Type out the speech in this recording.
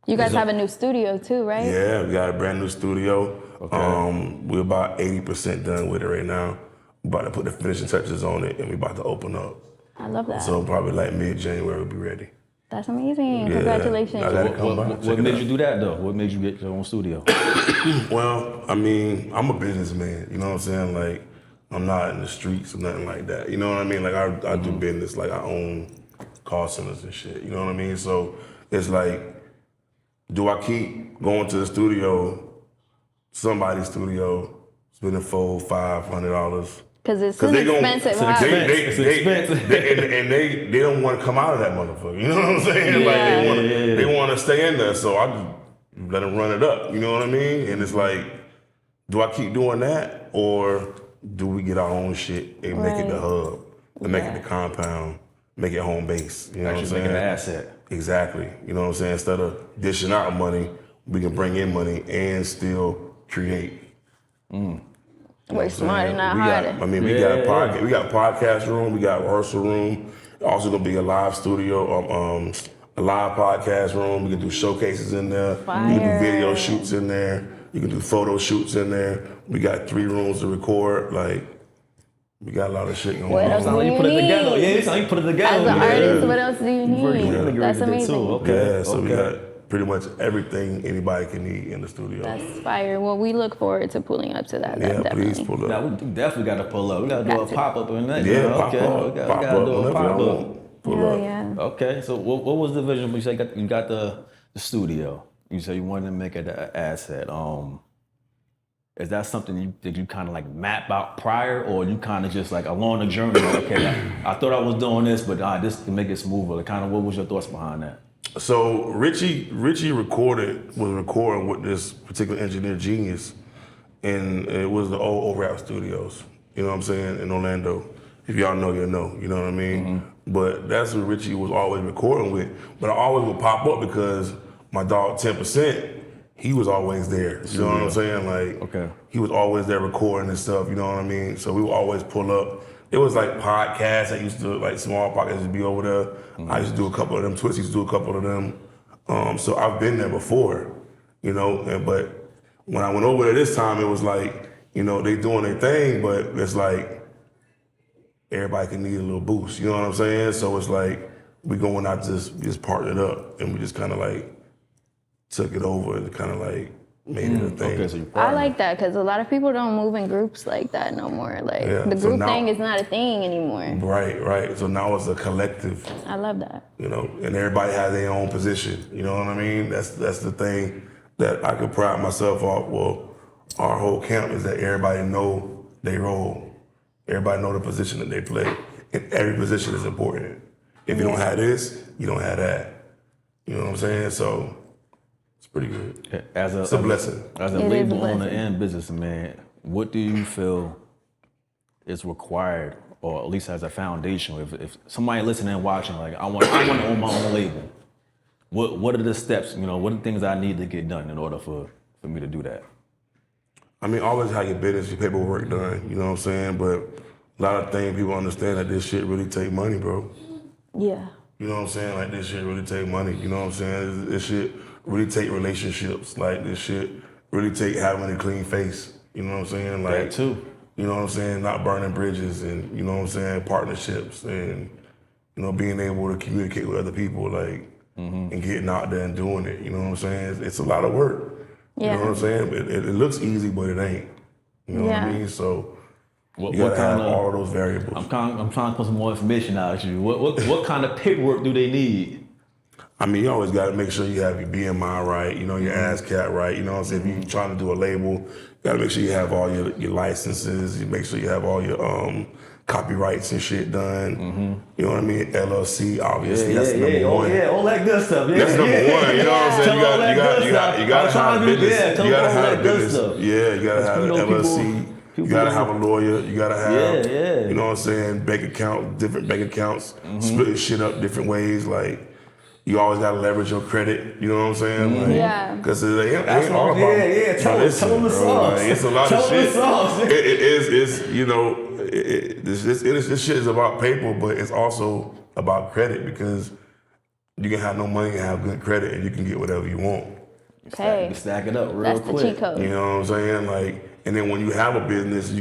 You guys have a new studio too, right? Yeah, we got a brand new studio. Okay. We're about 80% done with it right now. About to put the finishing touches on it, and we're about to open up. I love that. So probably like mid-January we'll be ready. That's amazing. Yeah. Congratulations. I gotta come by. What made you do that though? What made you get your own studio? Well, I mean, I'm a businessman. You know what I'm saying? Like, I'm not in the streets or nothing like that. You know what I mean? Like, I do business. Like, I own call centers and shit. You know what I mean? So it's like, do I keep going to the studio, somebody's studio, spending $400-$500? Because it's an expensive house. It's expensive. They don't want to come out of that motherfucker. You know what I'm saying? Yeah. Like they want to stay in there. So I just let them run it up. You know what I mean? And it's like, do I keep doing that, or do we get our own shit and make it the hub, and make it the compound, make it home base? You know what I'm saying? Making an asset. Exactly. You know what I'm saying? Instead of dishing out money, we can bring in money and still create. Work smarter, not harder. We got a podcast. We got a podcast room. We got a rehearsal room. Also gonna be a live studio, a live podcast room. We can do showcases in there. Fire. You can do video shoots in there. You can do photo shoots in there. We got 3 rooms to record. Like, we got a lot of shit going What on. else do You you put it need? together. Yeah, it's how you put it together. As an artist, what else do you need? That's amazing. Okay. Yeah, so we got pretty much everything anybody can need in the studio. That's fire. Well, we look forward to pulling up to that. Yeah, definitely. please pull up. Now we definitely got to pull up. We got to do Got a to. pop up and that. Yeah, Okay. pop up. We Pop got to up do a whenever pop y'all up. want. Pull Hell up. yeah. Okay, so what was the vision? You say you got the studio. You say you wanted to make it an asset. Is that something that you kind of like map out prior, or you kind of just like along the journey? Like, okay, I thought I was doing this, but this to make it smoother. Like, kind of, what was your thoughts behind that? So Richie was recording with this particular engineer genius, and it was the old Overrap Studios. You know what I'm saying, in Orlando. If y'all know, you know. You know what I mean? But that's what Richie was always recording with. But I always would pop up because my dog 10%, he was always there. You know what I'm saying? Like, he was always there recording and stuff. You know what I mean? So we would always pull up. It was like podcasts that used to, like small podcasts used to be over there. I used to do a couple of them. Twist used to do a couple of them. So I've been there before, you know. But when I went over there this time, it was like, you know, they doing their thing, but it's like everybody can need a little boost. You know what I'm saying? So it's like we going out just partnered up, and we just kind of like took it over and kind of like made it a thing. Okay, so you I like that because a lot of people don't move in groups like that no more. Like, the so group now- thing is not a thing anymore. Right. So now it's a collective. I love that. You know, and everybody has their own position. You know what I mean? That's the thing that I could pride myself off. Well, our whole camp is that everybody know their role. Everybody know the position that they play. And every position is important. If you don't have this, you don't have that. You know what I'm saying? So it's pretty good. It's a blessing. As a It is a label owner blessing. and businessman, what do you feel is required, or at least as a foundation? If somebody listening and watching, like, I want to own my own label, what are the steps? You know, what are the things I need to get done in order for me to do that? I mean, always have your business, your paperwork done, you know what I'm saying? But a lot of things people understand that this shit really take money, bro. Yeah. You know what I'm saying? Like, this shit really take money, you know what I'm saying? This shit really take relationships. Like, this shit really take having a clean face, you know what I'm saying? Like, That too. You know what I'm saying? Not burning bridges, and, you know what I'm saying, partnerships, and, you know, being able to communicate with other people, like, and getting out there and doing it, you know what I'm saying? It's a lot of work. You know what I'm saying? It looks easy, but it ain't. You know what I mean? So you gotta have all of those variables. I'm trying to put some more information out at you. What kind of paperwork do they need? I mean, you always got to make sure you have your BMI right, you know, your ASCAP right. You know what I'm saying? If you're trying to do a label, you got to make sure you have all your licenses. You make sure you have all your copyrights and shit done. You know what I mean? LLC, obviously, that's number one. Oh yeah, all that good stuff. Yeah, That's number one. You know what I'm saying? You got to have a business. You got to have a business. Yeah, you got to have an LLC. You gotta have a lawyer. You gotta have, you know what I'm saying, different bank accounts, splitting shit up different ways. Like, you always gotta leverage your credit. You know what I'm saying? Like, Yeah. Because it ain't That's all all. about. Yeah. Tell them the songs. Like, it's a lot Tell of them shit. the songs. It is. You know, this shit is about paper, but it's also about credit, because You can have no money and have good credit, and you can get whatever you want. Okay. Stack it up real That's quick. the cheat code. You know what I'm saying? Like, and then when you have a business,